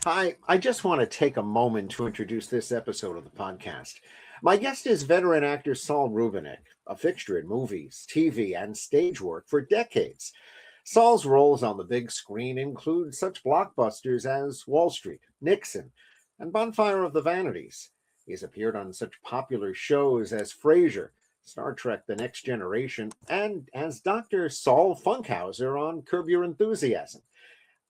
Hi, I just want to take a moment to introduce this episode of the podcast. My guest is veteran actor Saul Rubinek, a fixture in movies, TV, and stage work for decades. Saul's roles on the big screen include such blockbusters as Wall Street, Nixon, and Bonfire of the Vanities. He's appeared on such popular shows as Frasier, Star Trek The Next Generation, and as Dr. Saul Funkhauser on Curb Your Enthusiasm.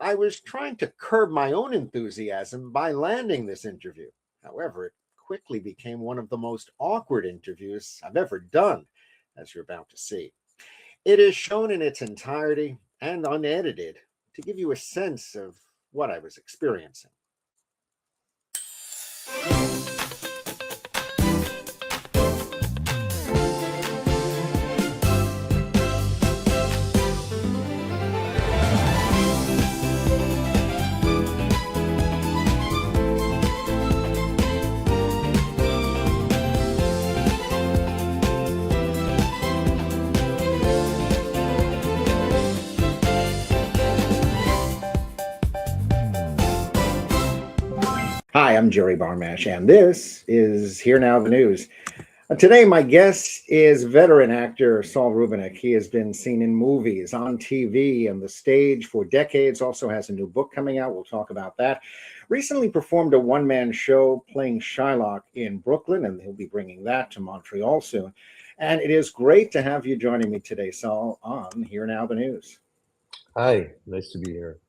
I was trying to curb my own enthusiasm by landing this interview. However, it quickly became one of the most awkward interviews I've ever done, as you're about to see. It is shown in its entirety and unedited to give you a sense of what I was experiencing. Hi, I'm Jerry Barmash, and this is Here Now the News. Today, my guest is veteran actor Saul Rubinek. He has been seen in movies, on TV, and the stage for decades. Also has a new book coming out. We'll talk about that. Recently performed a one-man show playing Shylock in Brooklyn, and he'll be bringing that to Montreal soon. And it is great to have you joining me today, Saul, on Here Now the News. Hi, nice to be here.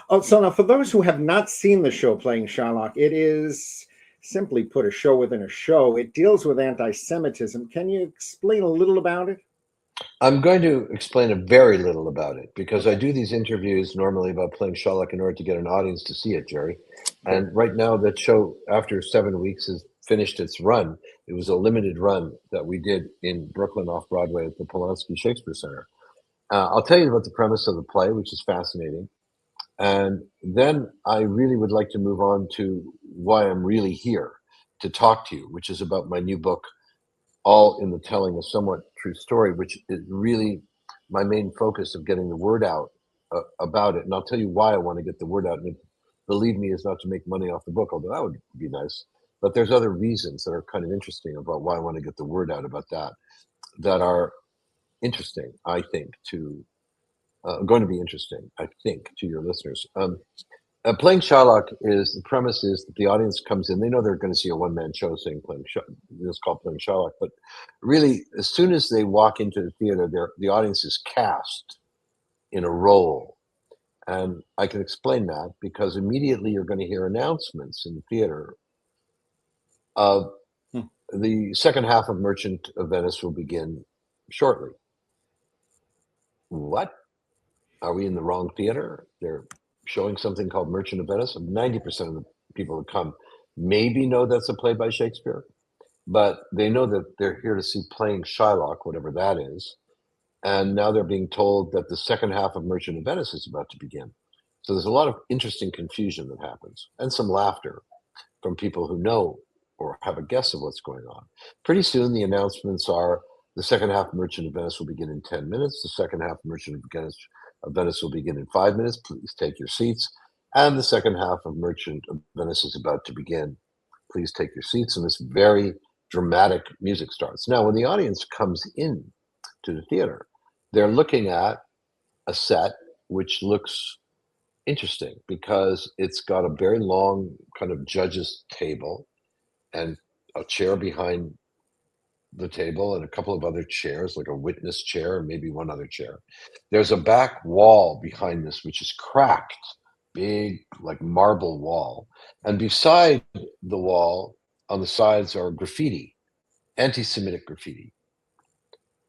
Oh, so now for those who have not seen the show playing Shylock, it is simply put a show within a show. It deals with anti-Semitism. Can you explain a little about it? I'm going to explain a very little about it because I Okay. do these interviews normally about playing Sherlock in order to get an audience to see it, Jerry. Good. And right now, that show, after 7 weeks, has finished its run. It was a limited run that we did in Brooklyn off Broadway at the Polanski Shakespeare Center. I'll tell you about the premise of the play, which is fascinating. And then I really would like to move on to why I'm really here to talk to you, which is about my new book, all in the telling a somewhat true story, which is really my main focus of getting the word out about it. And I'll tell you why I want to get the word out. And it, believe me, is not to make money off the book, although that would be nice. But there's other reasons that are kind of interesting about why I want to get the word out about that, that are interesting, I think, to going to be interesting, I think, to your listeners. Playing Shylock is the premise is that the audience comes in. They know they're going to see a one-man show saying playing. It's called playing Shylock, but really, as soon as they walk into the theater, the audience is cast in a role, and I can explain that because immediately you're going to hear announcements in the theater of Hmm. the second half of Merchant of Venice will begin shortly. What? Are we in the wrong theater? They're showing something called Merchant of Venice. 90% of the people who come maybe know that's a play by Shakespeare, but they know that they're here to see playing Shylock, whatever that is. And now they're being told that the second half of Merchant of Venice is about to begin. So there's a lot of interesting confusion that happens and some laughter from people who know or have a guess of what's going on. Pretty soon, the announcements are the second half of Merchant of Venice will begin in 10 minutes. The second half of Merchant of Venice will begin in 5 minutes. Please take your seats. And the second half of Merchant of Venice is about to begin. Please take your seats. And this very dramatic music starts. Now, when the audience comes in to the theater, they're looking at a set which looks interesting because it's got a very long kind of judge's table and a chair behind the table and a couple of other chairs, like a witness chair and maybe one other chair. There's a back wall behind this, which is cracked, big, like marble wall. And beside the wall, on the sides, are graffiti, anti-Semitic graffiti,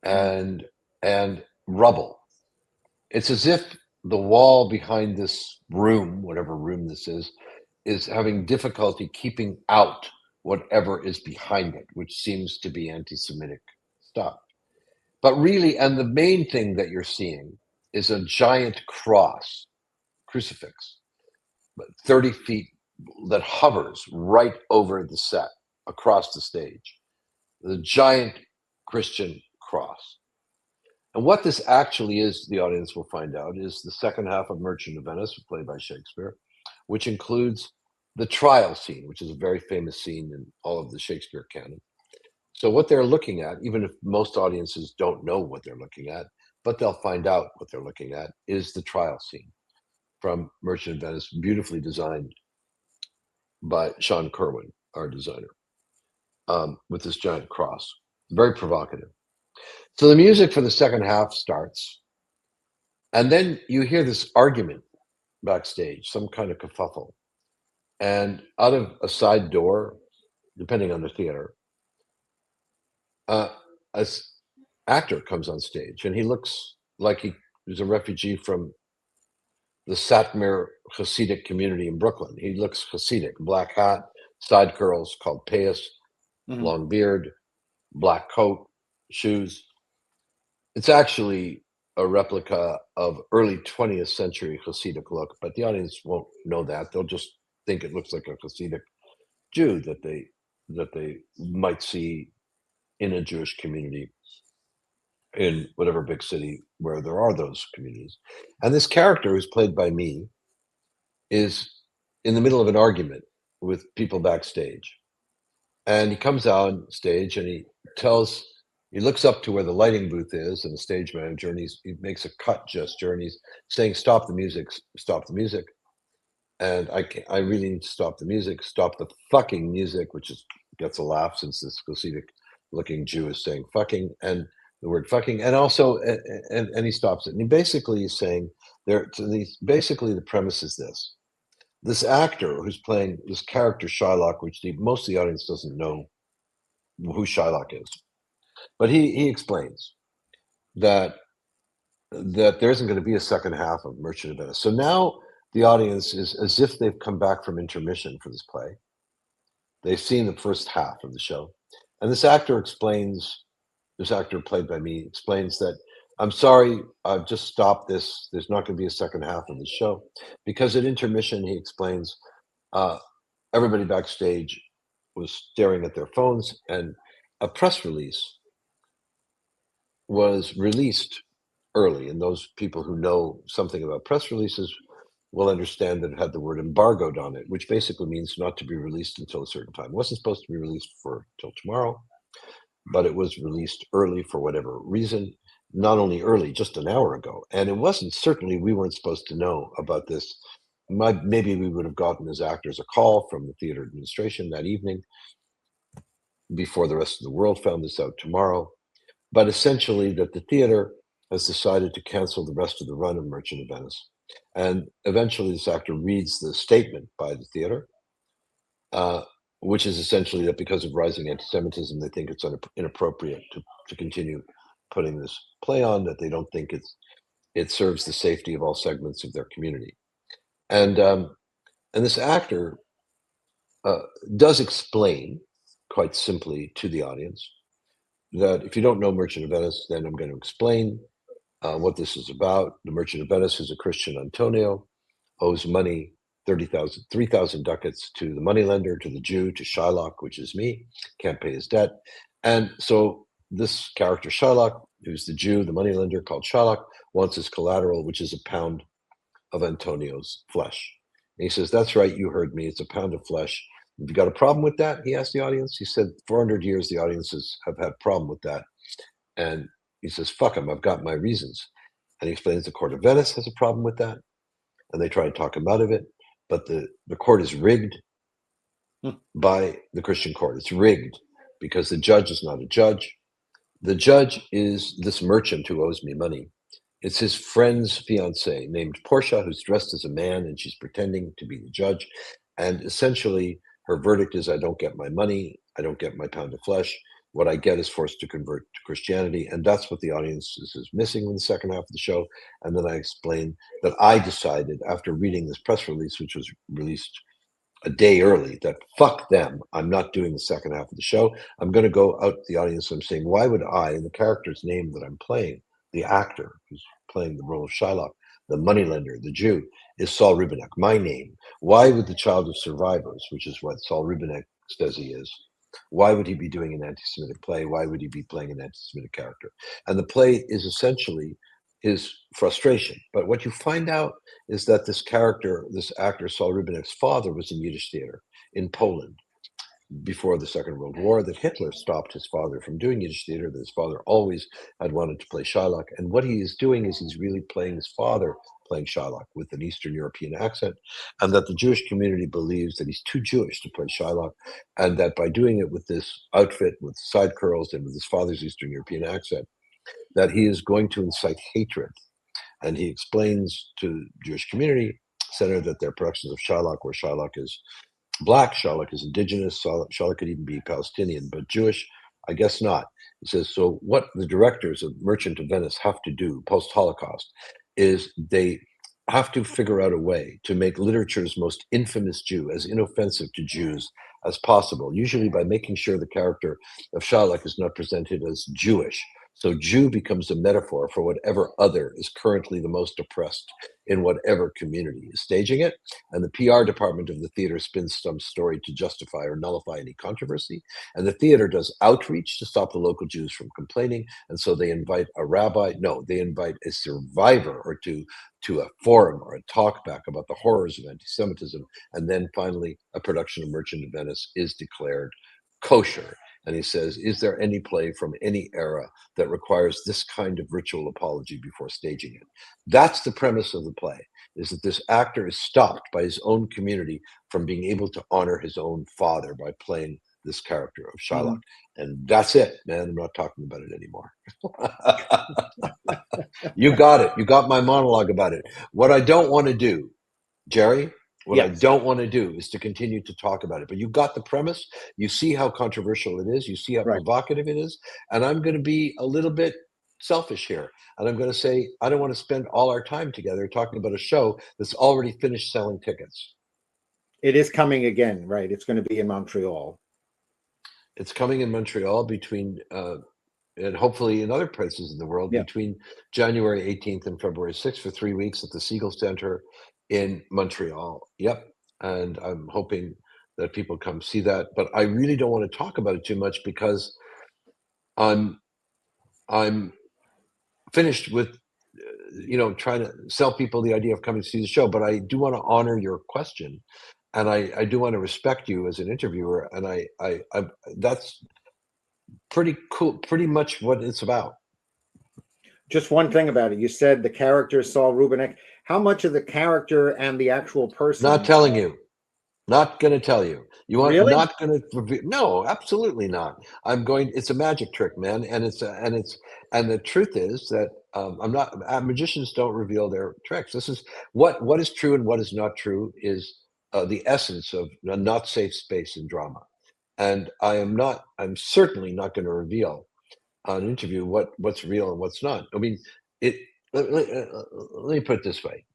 Hmm. and and rubble. It's as if the wall behind this room, whatever room this is having difficulty keeping out whatever is behind it, which seems to be anti Semitic stuff. But really, and the main thing that you're seeing is a giant cross, crucifix, 30 feet that hovers right over the set across the stage. The giant Christian cross. And what this actually is, the audience will find out, is the second half of Merchant of Venice, played by Shakespeare, which includes the trial scene, which is a very famous scene in all of the Shakespeare canon. So what they're looking at, even if most audiences don't know what they're looking at, but they'll find out what they're looking at, is the trial scene from Merchant of Venice, beautifully designed by Sean Kerwin, our designer, with this giant cross. Very provocative. So the music for the second half starts, and then you hear this argument backstage, some kind of kerfuffle. And out of a side door, depending on the theater, an actor comes on stage, and he looks like he's a refugee from the Satmar Hasidic community in Brooklyn. He looks Hasidic, black hat, side curls called payas, long beard, black coat, shoes. It's actually a replica of early 20th century Hasidic look, but the audience won't know that. They'll just think it looks like a Hasidic Jew that they might see in a Jewish community in whatever big city where there are those communities. And this character, who's played by me, is in the middle of an argument with people backstage. And he comes on stage and he looks up to where the lighting booth is and the stage manager, and he makes a cut gesture, and he's saying, "Stop the music, stop the music." And I really need to stop the music, stop the fucking music, which gets a laugh since this Hasidic looking Jew is saying fucking, and the word fucking, and also, and he stops it. And he basically is saying basically the premise is this actor who's playing this character Shylock, which most of the audience doesn't know who Shylock is, but he explains that there isn't going to be a second half of Merchant of Venice. So now the audience is as if they've come back from intermission for this play. They've seen the first half of the show, and this actor played by me explains that, "I'm sorry, I've just stopped this. There's not going to be a second half of the show," because at intermission, he explains, everybody backstage was staring at their phones, and a press release was released early. And those people who know something about press releases will understand that it had the word embargoed on it, which basically means not to be released until a certain time. It wasn't supposed to be released till tomorrow, but it was released early for whatever reason. Not only early, just an hour ago. And it wasn't, certainly we weren't supposed to know about this. Maybe we would have gotten as actors a call from the theater administration that evening before the rest of the world found this out tomorrow. But essentially that the theater has decided to cancel the rest of the run of Merchant of Venice. And eventually this actor reads the statement by the theater, which is essentially that because of rising anti-Semitism, they think it's inappropriate to continue putting this play on, that they don't think it serves the safety of all segments of their community. And this actor does explain quite simply to the audience that if you don't know Merchant of Venice, then I'm going to explain what this is about. The Merchant of Venice is a Christian Antonio, owes money, 3,000 ducats to the moneylender, to the Jew, to Shylock, which is me, can't pay his debt. And so this character Shylock, who's the Jew, the moneylender called Shylock, wants his collateral, which is a pound of Antonio's flesh. And he says, "That's right, you heard me, it's a pound of flesh. Have you got a problem with that?" He asked the audience. He said, 400 years, the audiences have had a problem with that. And he says, "Fuck him, I've got my reasons." And he explains the court of Venice has a problem with that. And they try to talk him out of it. But the court is rigged by the Christian court. It's rigged because the judge is not a judge. The judge is this merchant who owes me money. It's his friend's fiancée named Portia, who's dressed as a man, and she's pretending to be the judge. And essentially, her verdict is, I don't get my money. I don't get my pound of flesh. What I get is forced to convert to Christianity. And that's what the audience is missing in the second half of the show. And then I explain that I decided, after reading this press release, which was released a day early, that fuck them. I'm not doing the second half of the show. I'm going to go out to the audience. I'm saying, why would I, in the character's name that I'm playing, the actor who's playing the role of Shylock, the moneylender, the Jew, is Saul Rubinek, my name. Why would the child of survivors, which is what Saul Rubinek says he is, why would he be doing an anti-Semitic play? Why would he be playing an anti-Semitic character? And the play is essentially his frustration. But what you find out is that this actor, Saul Rubinek's father, was in Yiddish theater in Poland before the Second World War, that Hitler stopped his father from doing Yiddish theater, that his father always had wanted to play Shylock. And what he is doing is he's really playing his father playing Shylock with an Eastern European accent, and that the Jewish community believes that he's too Jewish to play Shylock, and that by doing it with this outfit, with side curls and with his father's Eastern European accent, that he is going to incite hatred. And he explains to the Jewish community center that their productions of Shylock, where Shylock is Black, Shylock is indigenous, Shylock could even be Palestinian, but Jewish, I guess not. He says, so what the directors of Merchant of Venice have to do post-Holocaust is they have to figure out a way to make literature's most infamous Jew as inoffensive to Jews as possible, usually by making sure the character of Shylock is not presented as Jewish. So Jew becomes a metaphor for whatever other is currently the most oppressed in whatever community is staging it. And the PR department of the theater spins some story to justify or nullify any controversy. And the theater does outreach to stop the local Jews from complaining. And so they invite a rabbi, no, they invite a survivor or to a forum or a talk back about the horrors of anti-Semitism. And then finally, a production of Merchant of Venice is declared kosher. And he says, is there any play from any era that requires this kind of ritual apology before staging it? That's the premise of the play, is that this actor is stopped by his own community from being able to honor his own father by playing this character of Shylock. And that's it, man. I'm not talking about it anymore. You got it. You got my monologue about it. What I don't want to do, Jerry, what I don't want to do is to continue to talk about it. But you got the premise. You see how controversial it is. You see how provocative it is. And I'm going to be a little bit selfish here. And I'm going to say, I don't want to spend all our time together talking about a show that's already finished selling tickets. It is coming again, right? It's going to be in Montreal. It's coming in Montreal between, and hopefully in other places in the world, between January 18th and February 6th for 3 weeks at the Siegel Center in Montreal. Yep. And I'm hoping that people come see that. But I really don't want to talk about it too much because I'm finished with trying to sell people the idea of coming to see the show. But I do want to honor your question, and I do want to respect you as an interviewer. And I that's pretty cool, pretty much what it's about. Just one thing about it. You said the character Saul Rubinek. How much of the character and the actual person? Not telling you. Not going to tell you. You want Really? not going to? No, absolutely not. I'm going. It's a magic trick, man, and the truth is that I'm not. Magicians don't reveal their tricks. This is what is true and what is not true is the essence of a not safe space in drama, and I'm certainly not going to reveal on an interview what's real and what's not. I mean, let me put it this way.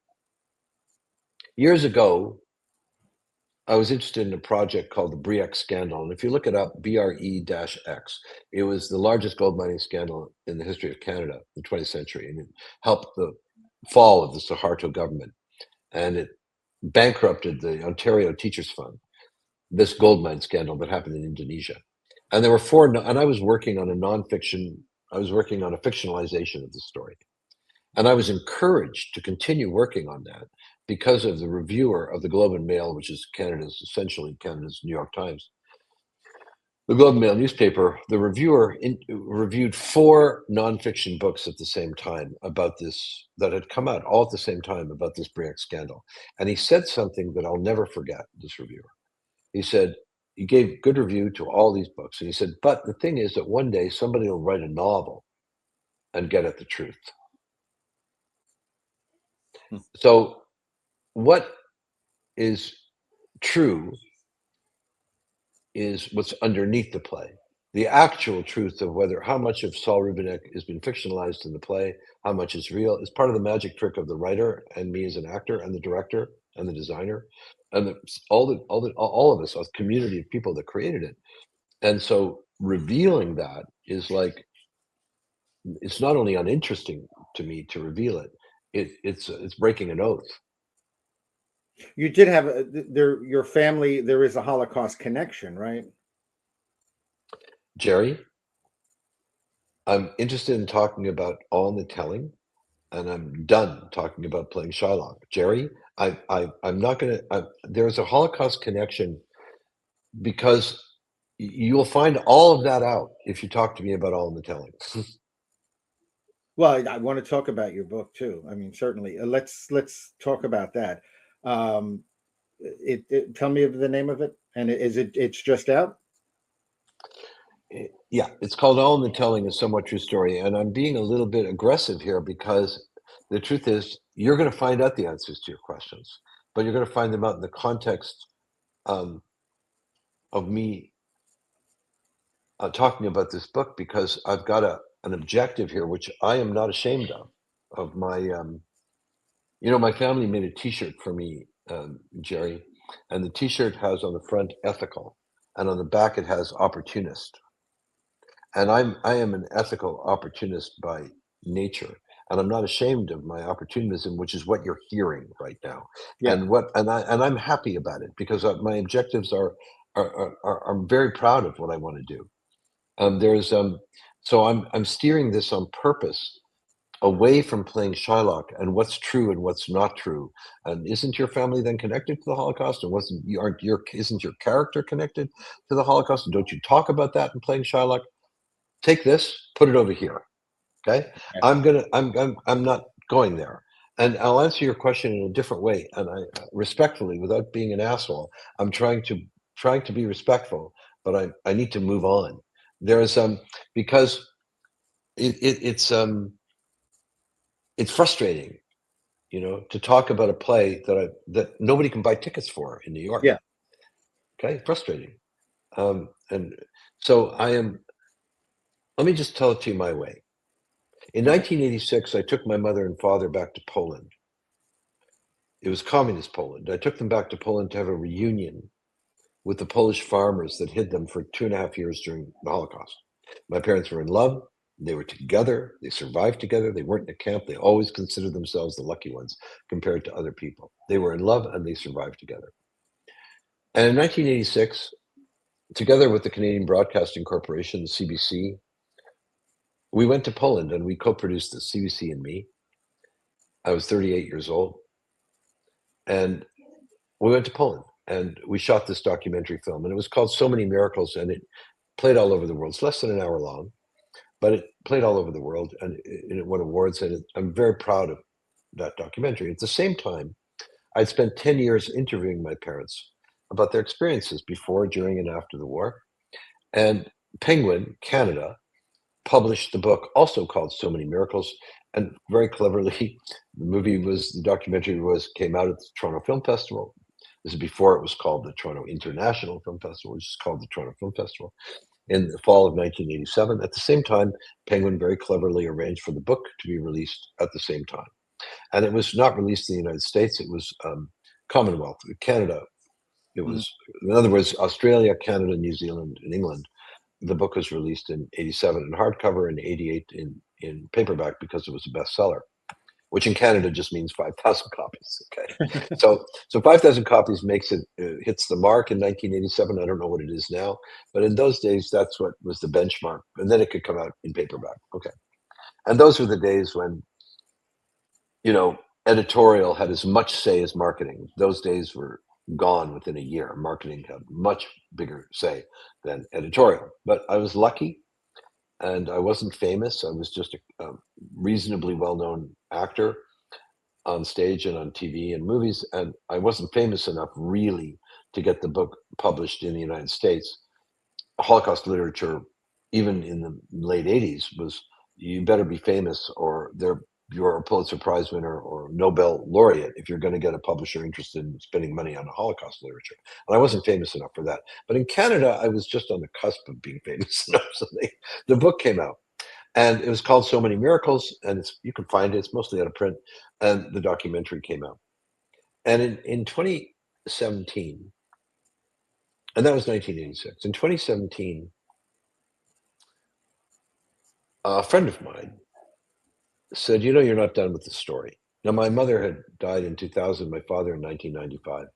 Years ago, I was interested in a project called the Briek Scandal. And if you look it up, BRE-X, it was the largest gold mining scandal in the history of Canada in the 20th century. And it helped the fall of the Suharto government. And it bankrupted the Ontario Teachers Fund, this gold mine scandal that happened in Indonesia. And there were and I was working on a fictionalization of the story. And I was encouraged to continue working on that because of the reviewer of the Globe and Mail, which is essentially Canada's New York Times. The Globe and Mail newspaper, the reviewer reviewed 4 nonfiction books at the same time about this, that had come out all at the same time about this Briek scandal. And he said something that I'll never forget, this reviewer. He said, he gave good review to all these books. And he said, but the thing is that one day somebody will write a novel and get at the truth. So what is true is what's underneath the play. The actual truth of how much of Saul Rubinek has been fictionalized in the play, how much is real, is part of the magic trick of the writer and me as an actor and the director and the designer and all of us, a community of people that created it. And so revealing that is like, it's not only uninteresting to me to reveal it, it's breaking an oath. You did have your family. There is a Holocaust connection, right? Jerry, I'm interested in talking about all in the telling, and I'm done talking about playing Shylock. Jerry, I'm not going to. There's a Holocaust connection because you'll find all of that out if you talk to me about All in the Telling. Well, I want to talk about your book too. I mean, certainly. Let's talk about that. Um, tell me the name of it, and is it? It's just out. Yeah, it's called All in the Telling, a somewhat true story. And I'm being a little bit aggressive here because the truth is, you're going to find out the answers to your questions, but you're going to find them out in the context um, of me talking about this book because I've got an objective here, which I am not ashamed of my, my family made a T-shirt for me, Jerry, and the T-shirt has on the front ethical, and on the back it has opportunist. And I am an ethical opportunist by nature, and I'm not ashamed of my opportunism, which is what you're hearing right now. Yeah. I'm happy about it because my objectives are I'm very proud of what I want to do. There's so I'm steering this on purpose away from playing Shylock and what's true and what's not true. And isn't your family then connected to the Holocaust? And wasn't you aren't your isn't your character connected to the Holocaust? And don't you talk about that in playing Shylock? Take this, put it over here. Okay. Yeah. I'm not going there. And I'll answer your question in a different way. And I respectfully, without being an asshole, I'm trying to be respectful, but I need to move on. There's because it's frustrating, to talk about a play that nobody can buy tickets for in New York. Yeah. Okay, frustrating. And so let me just tell it to you my way. In Okay. 1986, I took my mother and father back to Poland. It was communist Poland. I took them back to Poland to have a reunion with the Polish farmers that hid them for 2.5 years during the Holocaust. My parents were in love. They were together. They survived together. They weren't in a camp. They always considered themselves the lucky ones compared to other people. They were in love and they survived together. And in 1986, together with the Canadian Broadcasting Corporation, the CBC, we went to Poland and we co-produced the CBC and me. I was 38 years old. And we went to Poland and we shot this documentary film. And it was called So Many Miracles. And it played all over the world. It's less than an hour long, but it played all over the world and it won awards. And I'm very proud of that documentary. At the same time, I'd spent 10 years interviewing my parents about their experiences before, during, and after the war. And Penguin, Canada, published the book also called So Many Miracles. And very cleverly, the documentary came out at the Toronto Film Festival. This is before it was called the Toronto International Film Festival, which is called the Toronto Film Festival, in the fall of 1987. At the same time, Penguin very cleverly arranged for the book to be released at the same time. And it was not released in the United States, it was Commonwealth, Canada. It Mhm. was, in other words, Australia, Canada, New Zealand, and England. The book was released in 87 in hardcover and 88 in paperback because it was a bestseller, which in Canada just means 5,000 copies. Okay, so 5,000 copies makes it hits the mark in 1987. I don't know what it is now, but in those days, that's what was the benchmark, and then it could come out in paperback. Okay, and those were the days when editorial had as much say as marketing. Those days were gone within a year. Marketing had much bigger say than editorial. But I was lucky and I wasn't famous. I was just a reasonably well-known actor on stage and on TV and movies. And I wasn't famous enough really to get the book published in the United States. Holocaust literature, even in the late 80s, was you better be famous or you're a Pulitzer Prize winner or Nobel laureate if you're going to get a publisher interested in spending money on Holocaust literature. And I wasn't famous enough for that. But in Canada, I was just on the cusp of being famous enough. So the book came out. And it was called So Many Miracles, and you can find it. It's mostly out of print, and the documentary came out. And in 2017, and that was 1986. In 2017, a friend of mine said, "You're not done with the story." Now, my mother had died in 2000, my father in 1995.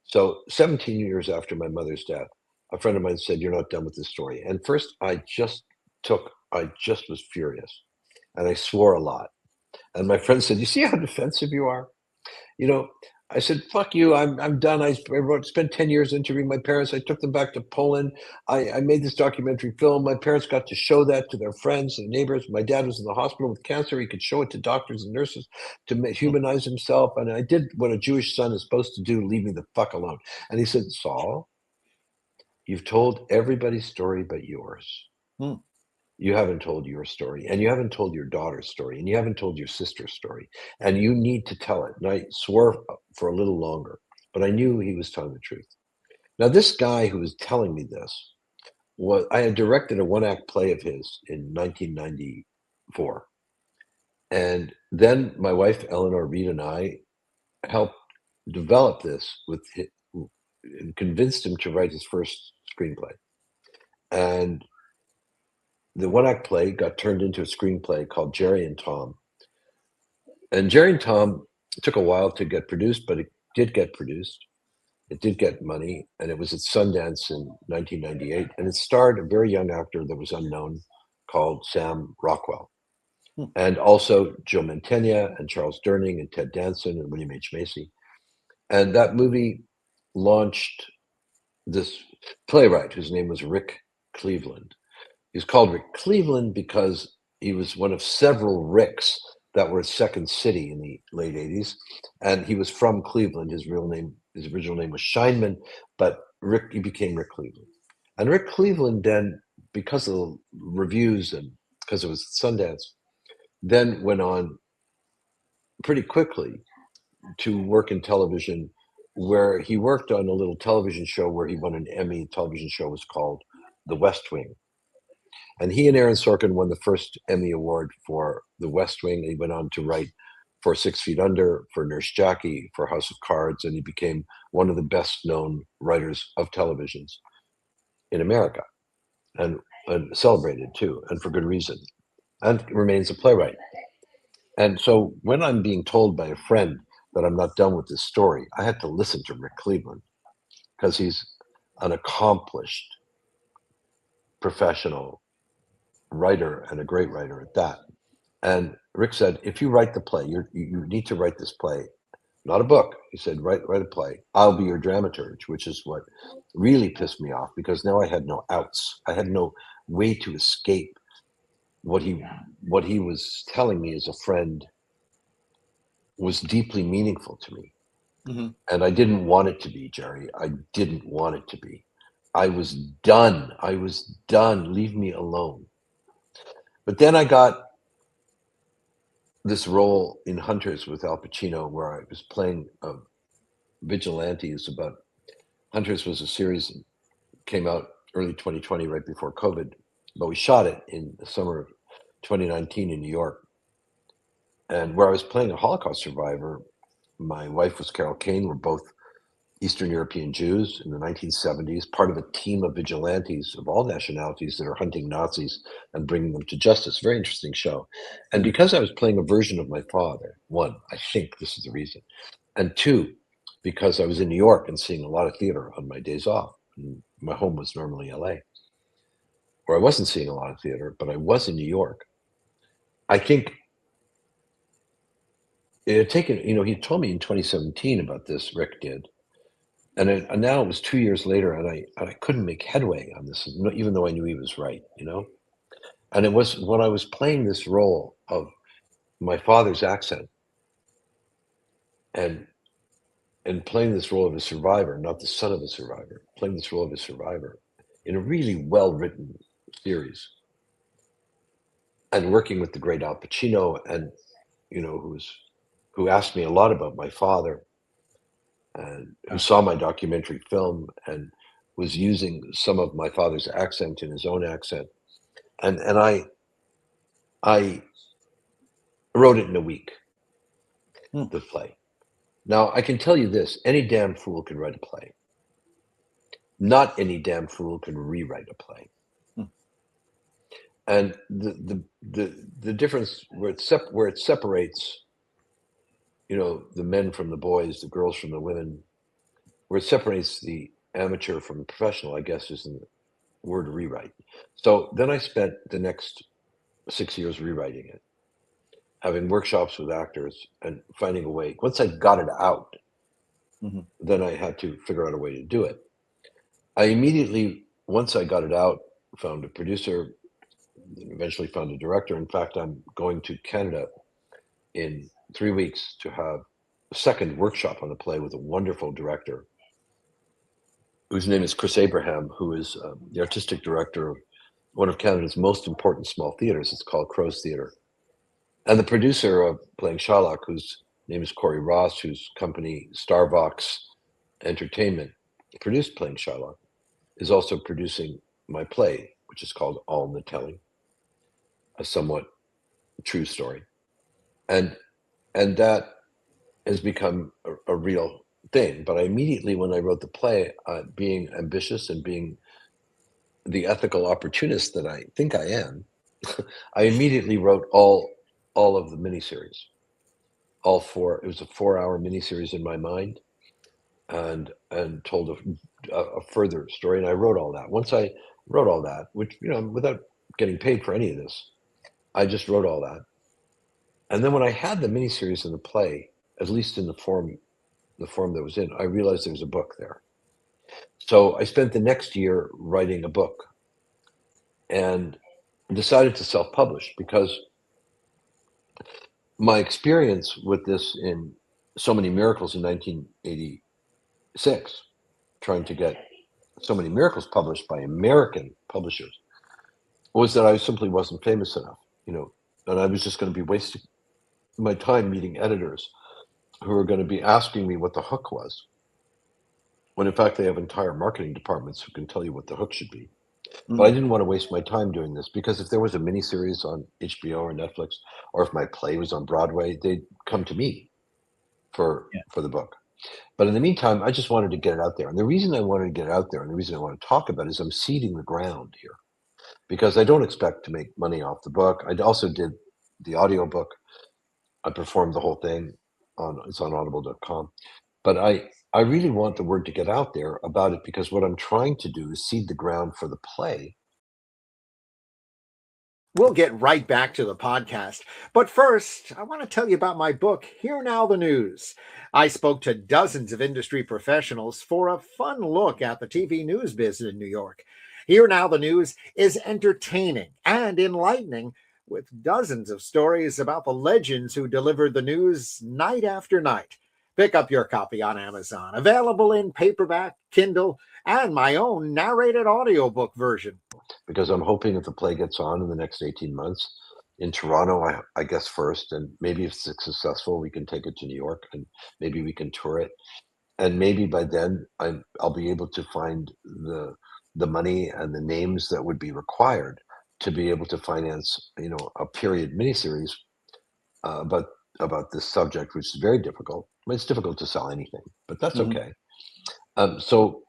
So 17 years after my mother's death, a friend of mine said, "You're not done with the story." And first, I just was furious, and I swore a lot. And my friend said, "You see how defensive you are?" You know, I said, "Fuck you. I'm done. Spent 10 years interviewing my parents. I took them back to Poland. I made this documentary film. My parents got to show that to their friends and neighbors. My dad was in the hospital with cancer. He could show it to doctors and nurses to humanize himself. And I did what a Jewish son is supposed to do. Leave me the fuck alone." And he said, "Saul, you've told everybody's story but yours. Hmm. You haven't told your story, and you haven't told your daughter's story, and you haven't told your sister's story, and you need to tell it." And I swore for a little longer, but I knew he was telling the truth. Now, this guy who was telling me this I had directed a one-act play of his in 1994. And then my wife, Eleanor Reed, and I helped develop this and convinced him to write his first screenplay. And the one-act play got turned into a screenplay called Jerry and Tom. And Jerry and Tom took a while to get produced, but it did get produced. It did get money, and it was at Sundance in 1998. And it starred a very young actor that was unknown called Sam Rockwell, Hmm. and also Joe Mantegna and Charles Durning and Ted Danson and William H. Macy. And that movie launched this playwright whose name was Rick Cleveland. He's called Rick Cleveland because he was one of several Ricks that were at Second City in the late 80s. And he was from Cleveland. His original name was Scheinman, but he became Rick Cleveland. And Rick Cleveland then, because of the reviews and because it was Sundance, then went on pretty quickly to work in television, where he worked on a little television show where he won an Emmy. The television show was called The West Wing. And he and Aaron Sorkin won the first Emmy Award for The West Wing. He went on to write for 6 Feet Under, for Nurse Jackie, for House of Cards, and he became one of the best known writers of televisions in America, and celebrated too, and for good reason, and remains a playwright. And so when I'm being told by a friend that I'm not done with this story, I had to listen to Rick Cleveland, because he's an accomplished professional writer and a great writer at that. And Rick said, "If you write the play, you need to write this play, not a book." He said, write a play. I'll be your dramaturge," which is what really pissed me off, because now I had no outs. I had no way to escape what he was telling me as a friend was deeply meaningful to me. Mm-hmm. And I didn't want it to be, Jerry. I didn't want it to be. I was done. I was done. Leave me alone. But then I got this role in Hunters with Al Pacino, where I was playing a vigilante. Hunters was a series that came out early 2020, right before COVID, but we shot it in the summer of 2019 in New York. And where I was playing a Holocaust survivor, my wife was Carol Kane. We're both Eastern European Jews in the 1970s, part of a team of vigilantes of all nationalities that are hunting Nazis and bringing them to justice. Very interesting show. And because I was playing a version of my father, one, I think this is the reason. And two, because I was in New York and seeing a lot of theater on my days off. And my home was normally LA, where I wasn't seeing a lot of theater, but I was in New York. I think it had taken, he told me in 2017 about this, Rick did. And now it was 2 years later, and I couldn't make headway on this, even though I knew he was right, And it was when I was playing this role of my father's accent, and playing this role of a survivor, not the son of a survivor, playing this role of a survivor in a really well-written series, and working with the great Al Pacino, and who asked me a lot about my father, and who saw my documentary film and was using some of my father's accent in his own accent. And I wrote it in a week, the play. Now, I can tell you this, any damn fool can write a play. Not any damn fool can rewrite a play. And the difference where it separates, the men from the boys, the girls from the women, where it separates the amateur from the professional, I guess, is in the word rewrite. So then I spent the next 6 years rewriting it. having workshops with actors and finding a way. Once I got it out, then I had to figure out a way to do it. I immediately, once I got it out, found a producer, eventually found a director. In fact, I'm going to Canada in 3 weeks to have a second workshop on the play with a wonderful director whose name is Chris Abraham, who is the artistic director of one of Canada's most important small theaters. It's called Crow's Theatre. And the producer of Playing Shylock, whose name is Corey Ross, whose company Starvox Entertainment produced Playing Shylock, is also producing my play, which is called All in the Telling, a somewhat true story. And that has become a real thing. But I immediately, when I wrote the play, being ambitious and being the ethical opportunist that I think I am, I immediately wrote all of the miniseries, all four. It was a 4-hour miniseries in my mind, and told a further story. And I wrote all that. Once I wrote all that, which, without getting paid for any of this, I just wrote all that. And then when I had the miniseries and the play, at least in the form that was in, I realized there was a book there. So I spent the next year writing a book and decided to self-publish because my experience with this in So Many Miracles in 1986, trying to get So Many Miracles published by American publishers, was that I simply wasn't famous enough, and I was just going to be wasting my time meeting editors who were going to be asking me what the hook was, when in fact they have entire marketing departments who can tell you what the hook should be. But I didn't want to waste my time doing this, because if there was a miniseries on HBO or Netflix, or if my play was on Broadway, they'd come to me for the book. But in the meantime, I just wanted to get it out there. And the reason I wanted to get it out there, and the reason I want to talk about it, is I'm seeding the ground here, because I don't expect to make money off the book. I also did the audiobook. I performed the whole thing it's on audible.com. But I really want the word to get out there about it, because what I'm trying to do is seed the ground for the play. We'll get right back to the podcast. But first, I want to tell you about my book, Here Now the News. I spoke to dozens of industry professionals for a fun look at the TV news business in New York. Here Now the News is entertaining and enlightening, with dozens of stories about the legends who delivered the news night after night. Pick up your copy on Amazon, available in paperback, Kindle, and my own narrated audiobook version. Because I'm hoping if the play gets on in the next 18 months in Toronto, I guess first, and maybe if it's successful, we can take it to New York, and maybe we can tour it. And maybe by then I'll be able to find the money and the names that would be required to be able to finance, a period miniseries about this subject, which is very difficult. I mean, it's difficult to sell anything, but that's okay. So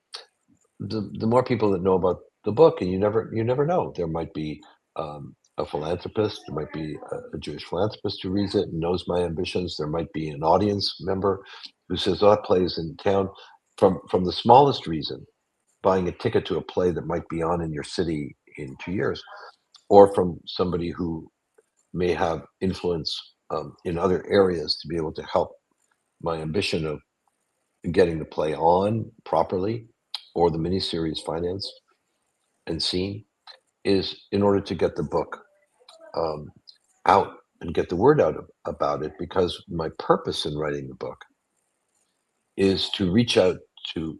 the more people that know about the book, and you never know, there might be a philanthropist, there might be a Jewish philanthropist who reads it and knows my ambitions. There might be an audience member who says, "Oh, that play is in town," from the smallest reason, buying a ticket to a play that might be on in your city in 2 years, or from somebody who may have influence in other areas to be able to help my ambition of getting the play on properly, or the miniseries financed and seen, is in order to get the book out and get the word out about it. Because my purpose in writing the book is to reach out to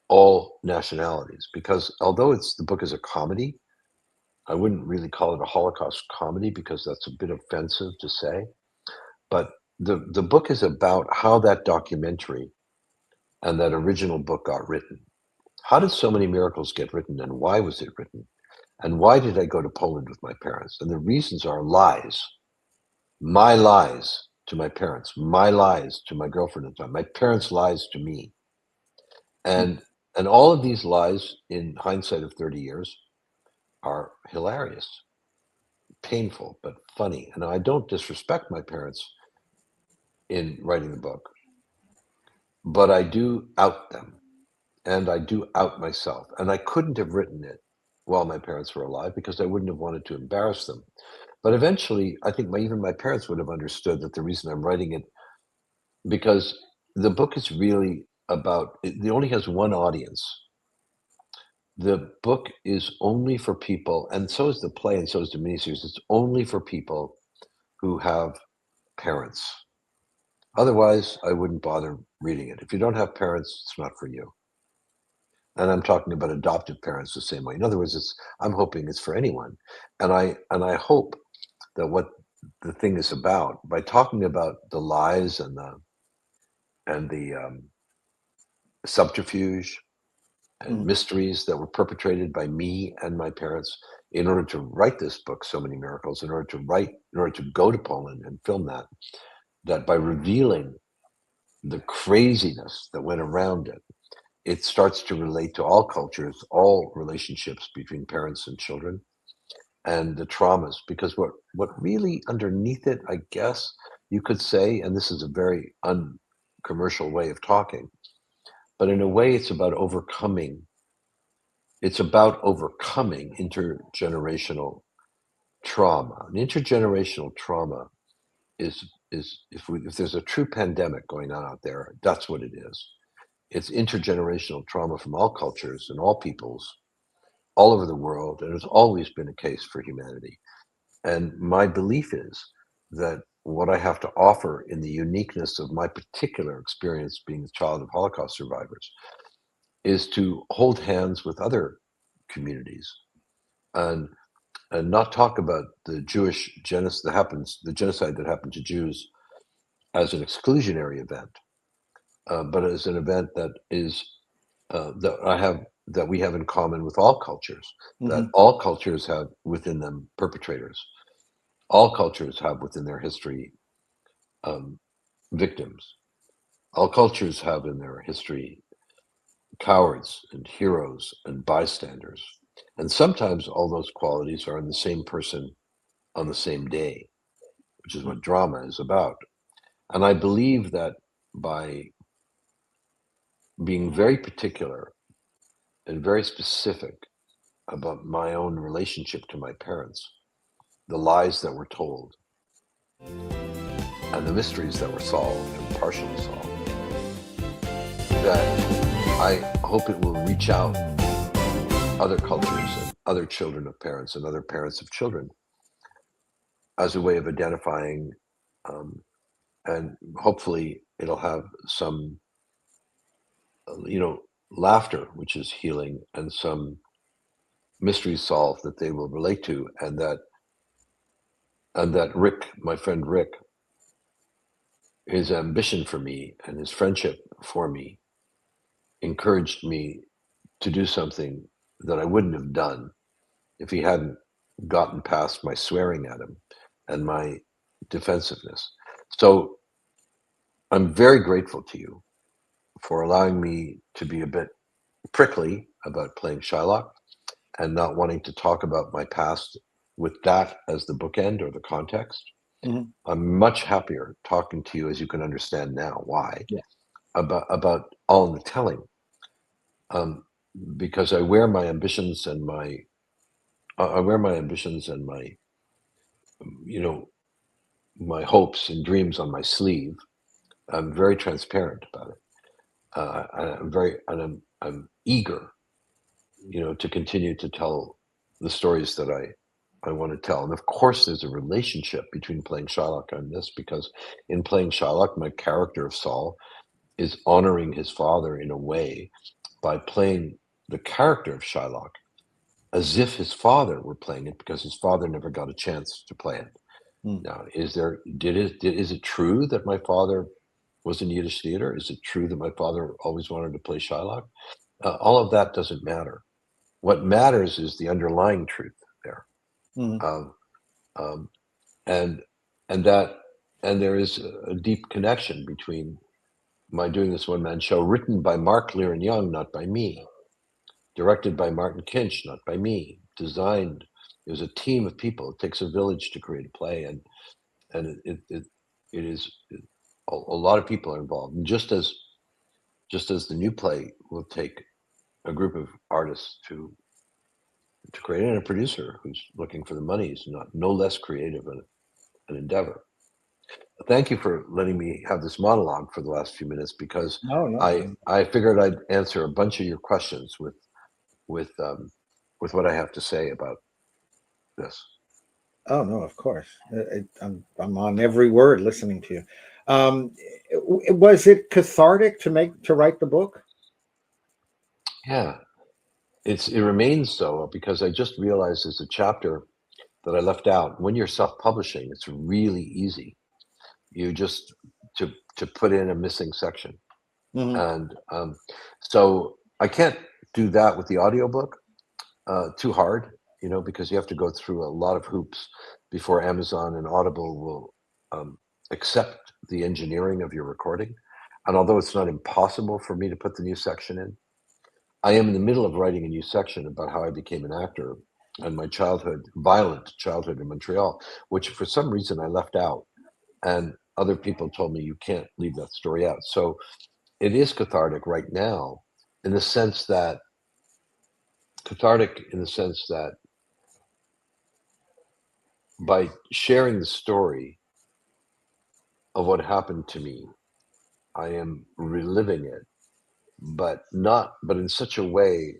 all nationalities. Because although the book is a comedy, I wouldn't really call it a Holocaust comedy, because that's a bit offensive to say. But the book is about how that documentary and that original book got written. How did So Many Miracles get written, and why was it written? And why did I go to Poland with my parents? And the reasons are lies. My lies to my parents, my lies to my girlfriend at the time, my parents' lies to me. And all of these lies, in hindsight of 30 years, are hilarious, painful, but funny. And I don't disrespect my parents in writing the book, but I do out them. And I do out myself. And I couldn't have written it while my parents were alive, because I wouldn't have wanted to embarrass them. But eventually, I think even my parents would have understood that the reason I'm writing it, because the book is really about, it only has one audience. The book is only for people, and so is the play, and so is the miniseries. It's only for people who have parents. Otherwise, I wouldn't bother reading it. If you don't have parents, it's not for you. And I'm talking about adoptive parents the same way. In other words, I'm hoping it's for anyone. And I hope that what the thing is about, by talking about the lies and the subterfuge and Mhm. mysteries that were perpetrated by me and my parents in order to write this book, So Many Miracles, in order to go to Poland and film that by revealing the craziness that went around it, it starts to relate to all cultures, all relationships between parents and children, and the traumas. Because what really underneath it, I guess you could say, and this is a very uncommercial way of talking, but in a way, it's about overcoming. It's about overcoming intergenerational trauma. And intergenerational trauma is if there's a true pandemic going on out there, that's what it is. It's intergenerational trauma from all cultures and all peoples all over the world, and it's always been a case for humanity. And my belief is that what I have to offer in the uniqueness of my particular experience being a child of Holocaust survivors is to hold hands with other communities and not talk about the Jewish the genocide that happened to Jews as an exclusionary event, but as an event that we have in common with all cultures, that Mhm. all cultures have within them perpetrators. All cultures have within their history um, victims. All cultures have in their history cowards and heroes and bystanders. And sometimes all those qualities are in the same person on the same day, which is what drama is about. And I believe that by being very particular and very specific about my own relationship to my parents, the lies that were told, and the mysteries that were solved and partially solved, that I hope it will reach out other cultures and other children of parents and other parents of children as a way of identifying, um, and hopefully it'll have some, you know, laughter, which is healing, and some mysteries solved that they will relate to, and that Rick, my friend Rick, his ambition for me and his friendship for me encouraged me to do something that I wouldn't have done if he hadn't gotten past my swearing at him and my defensiveness. So I'm very grateful to you for allowing me to be a bit prickly about playing Shylock and not wanting to talk about my past with that as the bookend or the context. Mhm. I'm much happier talking to you, as you can understand now why, Yeah. about all in the telling, um, because I wear my ambitions and my you know my hopes and dreams on my sleeve. I'm very transparent about it. I'm eager, to continue to tell the stories that I want to tell. And of course, there's a relationship between playing Shylock and this, because in playing Shylock, my character of Saul is honoring his father in a way by playing the character of Shylock as if his father were playing it, because his father never got a chance to play it. Mm. Now, is it true that my father was in Yiddish theater? Is it true that my father always wanted to play Shylock? All of that doesn't matter. What matters is the underlying truth there. Mhm. Um, um, and and that and there is a deep connection between my doing this one man show, written by Mark Lear Young, not by me, directed by Martin Kinch, not by me, designed. There's a team of people. It takes a village to create a play, and it is a lot of people are involved. And just as the new play will take a group of artists to create, and a producer who's looking for the money is no less creative an endeavor. Thank you for letting me have this monologue for the last few minutes, because No. I figured I'd answer a bunch of your questions with what I have to say about this. Oh no, of course. I'm on every word listening to you. Um, was it cathartic to write the book? Yeah, it remains so, because I just realized there's a chapter that I left out. When you're self-publishing, it's really easy. You just to put in a missing section, Hmm. and so I can't do that with the audiobook. Too hard, because you have to go through a lot of hoops before Amazon and Audible will accept the engineering of your recording. And although it's not impossible for me to put the new section in, I am in the middle of writing a new section about how I became an actor and my violent childhood in Montreal, which for some reason I left out. And other people told me you can't leave that story out. So it is cathartic now, in the sense that by sharing the story of what happened to me, I am reliving it, but in such a way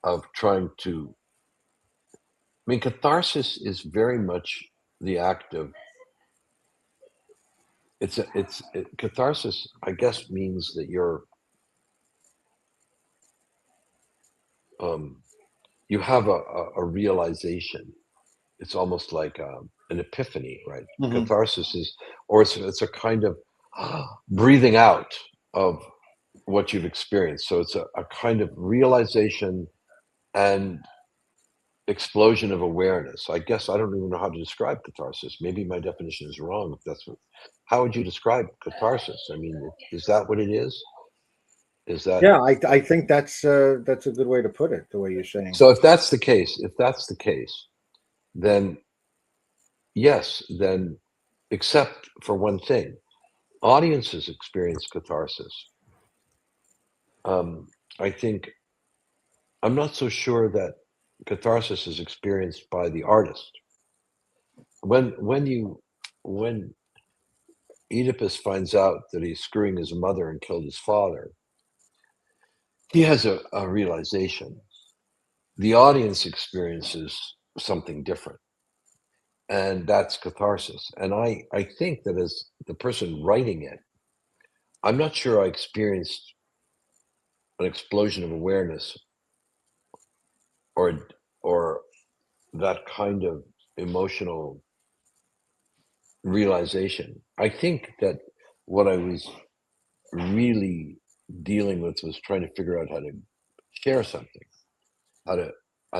of trying to. I mean, catharsis is very much the act of. Catharsis, I guess, means that um, you have a realization. It's almost like an epiphany, right? Hmm. Catharsis is, or it's a kind of breathing out of what you've experienced. So it's a kind of realization and explosion of awareness. I guess I don't even know how to describe catharsis. Maybe my definition is wrong. If that's what, how would you describe catharsis? I mean, is that what it is? Is that Yeah, I think that's a good way to put it. The way you're saying. so? If that's the case, then yes, then except for one thing, audiences experience catharsis. Um, I think I'm not so sure that catharsis is experienced by the artist. When Oedipus finds out that he's screwing his mother and killed his father, he has a realization. The audience experiences something different, and that's catharsis. And I think that as the person writing it, I'm not sure I experienced an explosion of awareness or or that kind of emotional realization. I think that what I was really dealing with was trying to figure out how to share something, how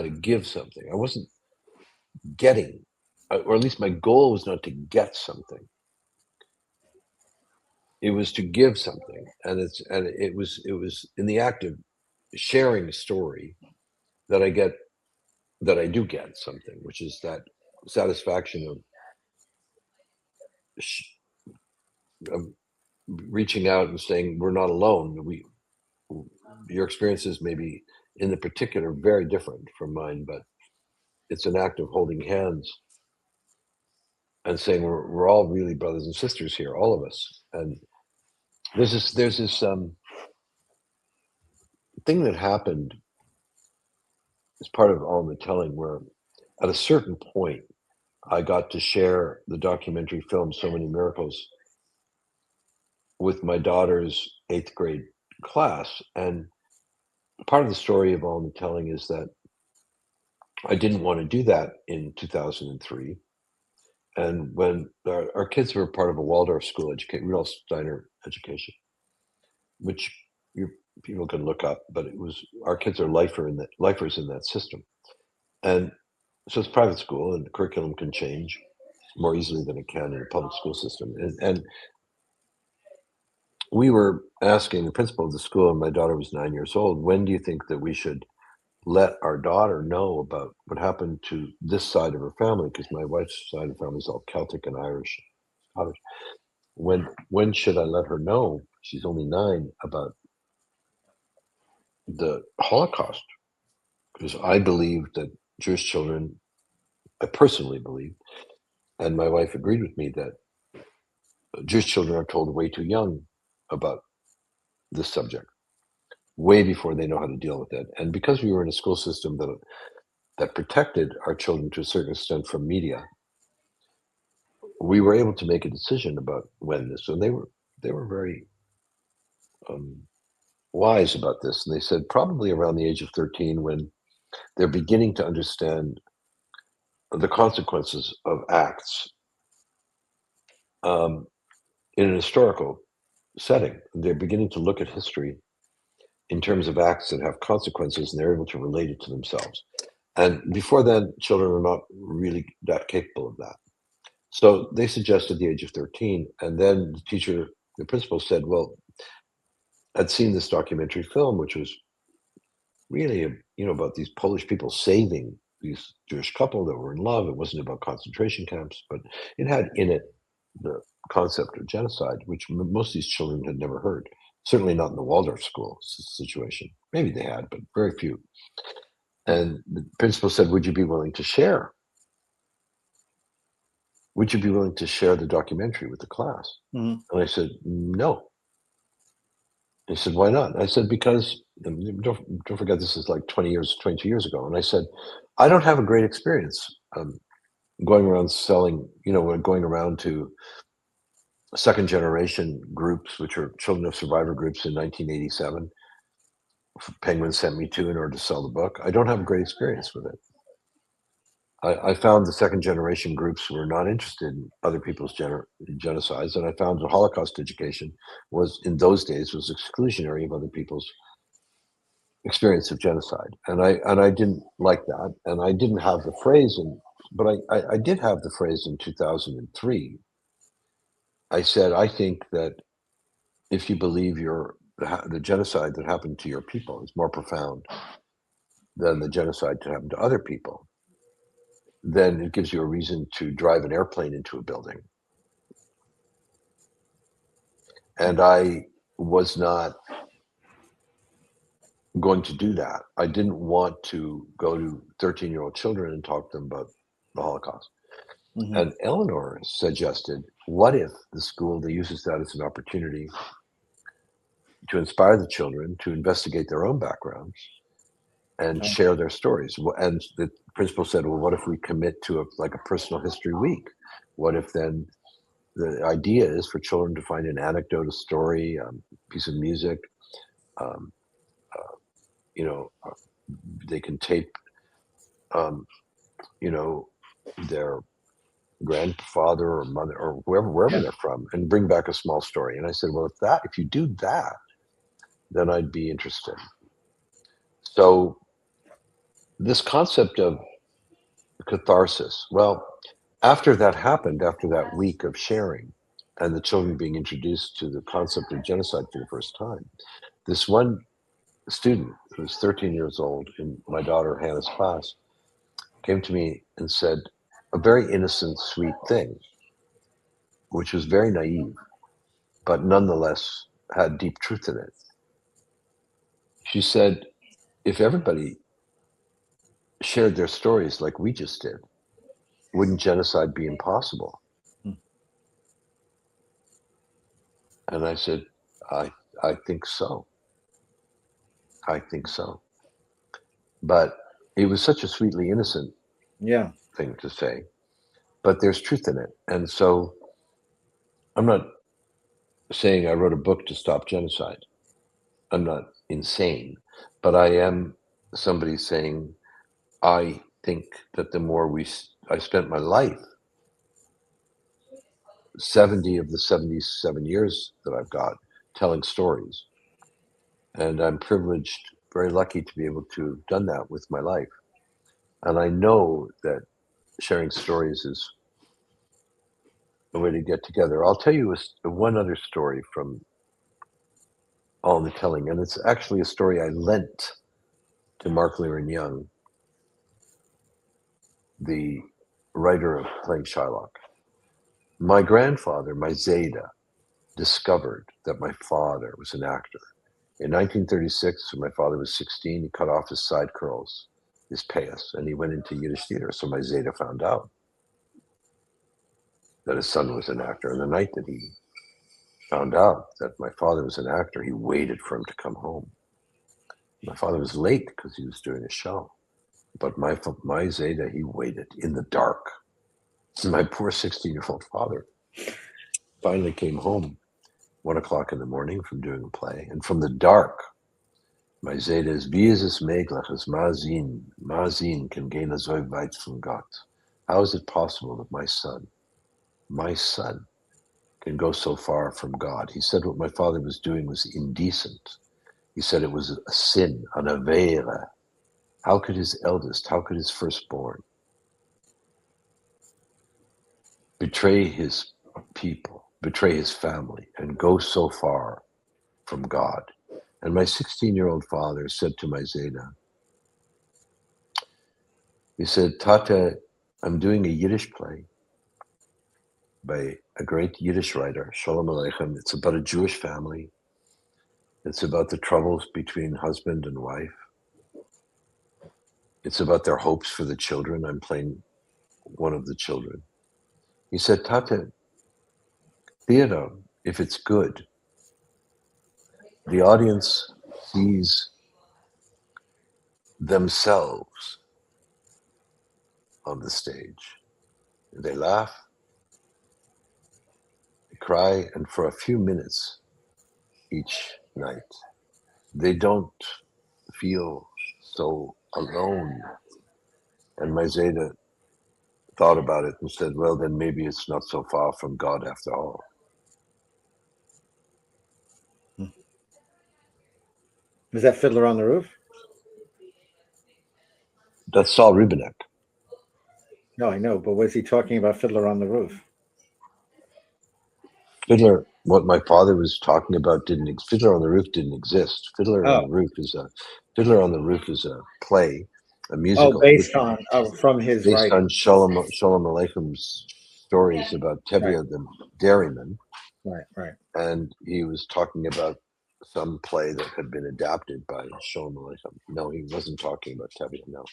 to give something. I wasn't getting, or at least my goal was not to get something. It was to give something, and it was in the act of sharing a story that I do get something, which is that satisfaction sh- of reaching out and saying we're not alone. Your experiences may be in the particular very different from mine, but it's an act of holding hands and saying we're all really brothers and sisters here, all of us. And there's this thing that happened as part of all the telling, where at a certain point I got to share the documentary film So Many Miracles with my daughter's 8th grade class. And part of the story of all the telling is that I didn't want to do that in 2003. And when our kids were part of a Waldorf school education, Rudolf Steiner education, which you people can look up, but it was our kids are lifers in that system. And so it's private school, and the curriculum can change more easily than it can in a public school system. And we were asking the principal of the school, and my daughter was 9 years old, when do you think that we should let our daughter know about what happened to this side of her family? Because my wife's side of the family is all Celtic and Irish, Scottish. When should I let her know? She's only 9, about the Holocaust. because I believe that Jewish children, I personally believe, and my wife agreed with me, that Jewish children are told way too young about this subject, way before they know how to deal with it. And because we were in a school system that protected our children to a certain extent from media, we were able to make a decision about when this. And they were very wise about this, and they said probably around the age of 13, when they're beginning to understand the consequences of acts um, in an historical setting. They're beginning to look at history in terms of acts that have consequences, and they're able to relate it to themselves. And before then, children are not really that capable of that. So they suggested the age of 13, and then the principal said, well, I'd seen this documentary film, which was really, about these Polish people saving these Jewish couple that were in love. It wasn't about concentration camps, but it had in it the concept of genocide, which most of these children had never heard. Certainly not in the Waldorf school situation. Maybe they had, but very few. And the principal said, would you be willing to share? Would you be willing to share the documentary with the class? Mm-hmm. And I said, no. He said, why not? And I said, because don't forget, this is like 22 years ago. And I said, I don't have a great experience going around selling, going around to second generation groups, which are children of survivor groups in 1987. Penguin sent me to in order to sell the book. I don't have a great experience with it. I found the second generation groups were not interested in other people's genocides, and I found the Holocaust education was, in those days, was exclusionary of other people's experience of genocide, and I didn't like that, and I didn't have the phrase, but I did have the phrase in 2003. I said, I think that if you believe the genocide that happened to your people is more profound than the genocide that happened to other people, then it gives you a reason to drive an airplane into a building. And I was not going to do that. I didn't want to go to 13-year-old children and talk to them about the Holocaust. Mm-hmm. And Eleanor suggested, what if the school uses that as an opportunity to inspire the children to investigate their own backgrounds and share their stories? And the principal said, well, what if we commit to a personal history week? What if then the idea is for children to find an anecdote, a story, a piece of music, they can tape, their grandfather or mother or wherever they're from, and bring back a small story. And I said, well, if you do that, then I'd be interested. So this concept of catharsis, well, after that happened, after that week of sharing and the children being introduced to the concept of genocide for the first time, this one student who was 13 years old in my daughter Hannah's class came to me and said a very innocent, sweet thing, which was very naive, but nonetheless had deep truth in it. She said, if everybody shared their stories like we just did, wouldn't genocide be impossible? And I said, I think so. I think so. But it was such a sweetly innocent thing to say, but there's truth in it. And so I'm not saying I wrote a book to stop genocide. I'm not insane, but I am somebody saying, I think that the more I spent my life, 70 of the 77 years that I've got, telling stories. And I'm privileged, very lucky to be able to have done that with my life. And I know that sharing stories is a way to get together. I'll tell you one other story from all the telling, and it's actually a story I lent to Mark Lear Young, the writer of Playing Shylock. My grandfather, my Zeta, discovered that my father was an actor. In 1936, when my father was 16, he cut off his side curls his payas, and he went into Yiddish theater. So my Zeta found out that his son was an actor. And the night that he found out that my father was an actor, he waited for him to come home. My father was late because he was doing a show. But my Zeta, he waited in the dark. My poor 16-year-old father finally came home 1 o'clock in the morning from doing a play. And from the dark, my Zeta is, wie ist es möglich, as Mazin can gain a so weit from God. How is it possible that my son, can go so far from God? He said what my father was doing was indecent. He said it was a sin, an avera. How could his eldest, how could his firstborn betray his people, betray his family, and go so far from God? And my 16-year-old father said to my Zeta, he said, Tata, I'm doing a Yiddish play by a great Yiddish writer, Shalom Aleichem. It's about a Jewish family. It's about the troubles between husband and wife. It's about their hopes for the children. I'm playing one of the children. He said, Tata, theater, if it's good, the audience sees themselves on the stage. They laugh, they cry, and for a few minutes each night, they don't feel so alone. And my Zeta thought about it and said, well, then maybe it's not so far from God after all. Was that Fiddler on the Roof? That's Saul Rubinek. No, I know, but was he talking about Fiddler on the Roof? Fiddler, what my father was talking about Fiddler on the Roof didn't exist. Fiddler on the Roof is a play, a musical. Based on from his based writing. on Shalom Aleichem's stories about Tevye the dairyman. Right. And he was talking about some play that had been adapted by Shalom Aleichem. No, he wasn't talking about Tevye, no.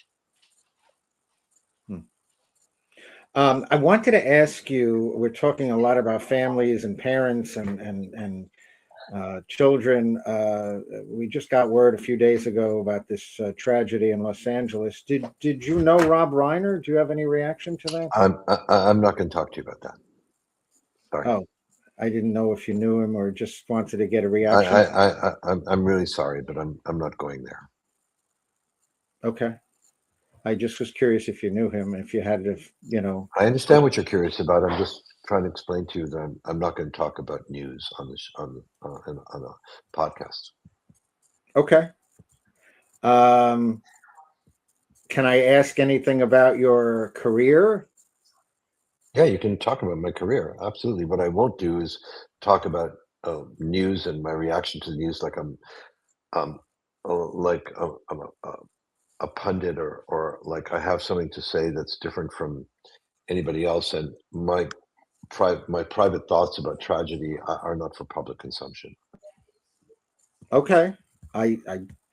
I wanted to ask you, we're talking a lot about families and parents and children. We just got word a few days ago about this tragedy in Los Angeles. Did you know Rob Reiner? Do you have any reaction to that? I'm not going to talk to you about that. Sorry. Oh, I didn't know if you knew him or just wanted to get a reaction. I'm really sorry, but I'm not going there. Okay. I just was curious if you knew him, if you had to, I understand what you're curious about. I'm just trying to explain to you that I'm not going to talk about news on a podcast. Okay. Can I ask anything about your career? Yeah, you can talk about my career. Absolutely. What I won't do is talk about news and my reaction to the news like I'm a pundit or like I have something to say that's different from anybody else. And my private thoughts about tragedy are not for public consumption. Okay. I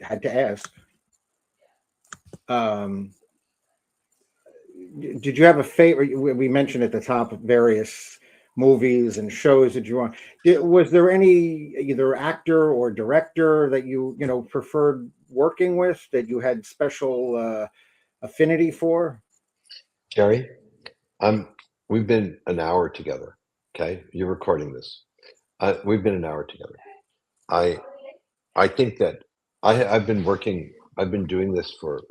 had to ask. Did you have a favorite? We mentioned at the top various movies and shows that you want. Was there any either actor or director that you preferred working with, that you had special affinity for? Jerry, we've been an hour together. Okay, you're recording this. We've been an hour together. I think that I've been doing this for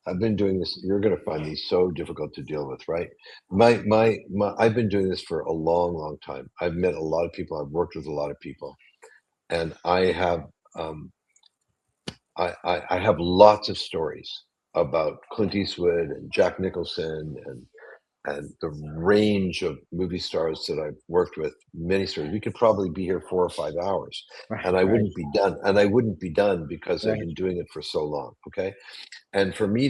I've been doing this. You're going to find me so difficult to deal with, right? I've been doing this for a long, long time. I've met a lot of people. I've worked with a lot of people, and I have I have lots of stories about Clint Eastwood and Jack Nicholson and the range of movie stars that I've worked with. Many stories. We could probably be here 4 or 5 hours, and I wouldn't be done. And I wouldn't be done because I've been doing it for so long. Okay. And for me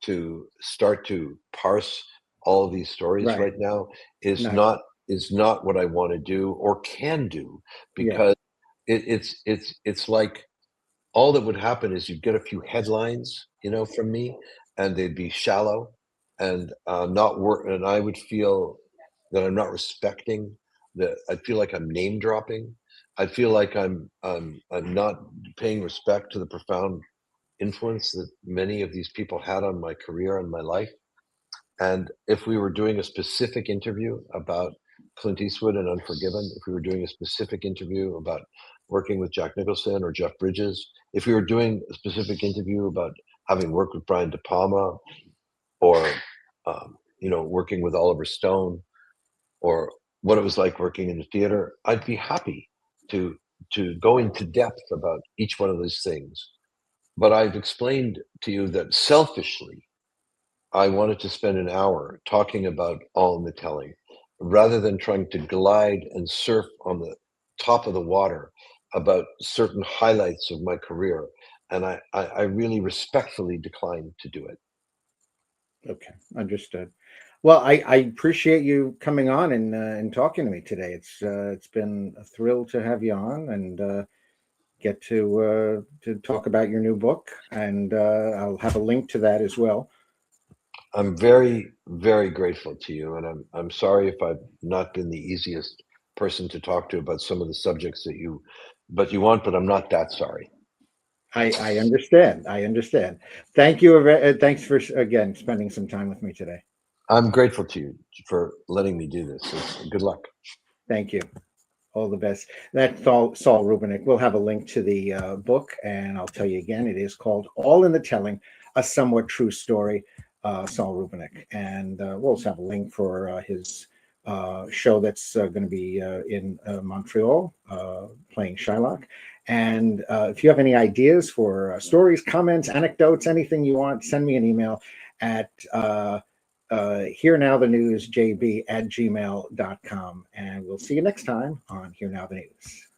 to start to parse all of these stories right now is not what I want to do or can do, because it's like all that would happen is you'd get a few headlines, from me, and they'd be shallow and not work. And I would feel that I'm not respecting. That I feel like I'm name dropping. I feel like I'm not paying respect to the profound influence that many of these people had on my career and my life. And if we were doing a specific interview about Clint Eastwood and Unforgiven, if we were doing a specific interview about working with Jack Nicholson or Jeff Bridges, if we were doing a specific interview about having worked with Brian De Palma or working with Oliver Stone or what it was like working in the theater, I'd be happy to go into depth about each one of those things. But I've explained to you that selfishly, I wanted to spend an hour talking about All in the Telling, rather than trying to glide and surf on the top of the water about certain highlights of my career. And I really respectfully declined to do it. Okay, understood. Well, I appreciate you coming on and talking to me today. It's been a thrill to have you on and get to talk about your new book, and I'll have a link to that as well. I'm very, very grateful to you, and I'm sorry if I've not been the easiest person to talk to about some of the subjects but you want, but I'm not that sorry. I understand. I understand. Thank you. Thanks for again spending some time with me today. I'm grateful to you for letting me do this. Good luck. Thank you. All the best. That's Saul Rubinek. We'll have a link to the book, and I'll tell you again, it is called All in the Telling, A Somewhat True Story, Saul Rubinek. And we'll also have a link for his show that's going to be in Montreal, playing Shylock. And if you have any ideas for stories, comments, anecdotes, anything you want, send me an email at Here Now the News, JB at gmail.com. And we'll see you next time on Here Now the News.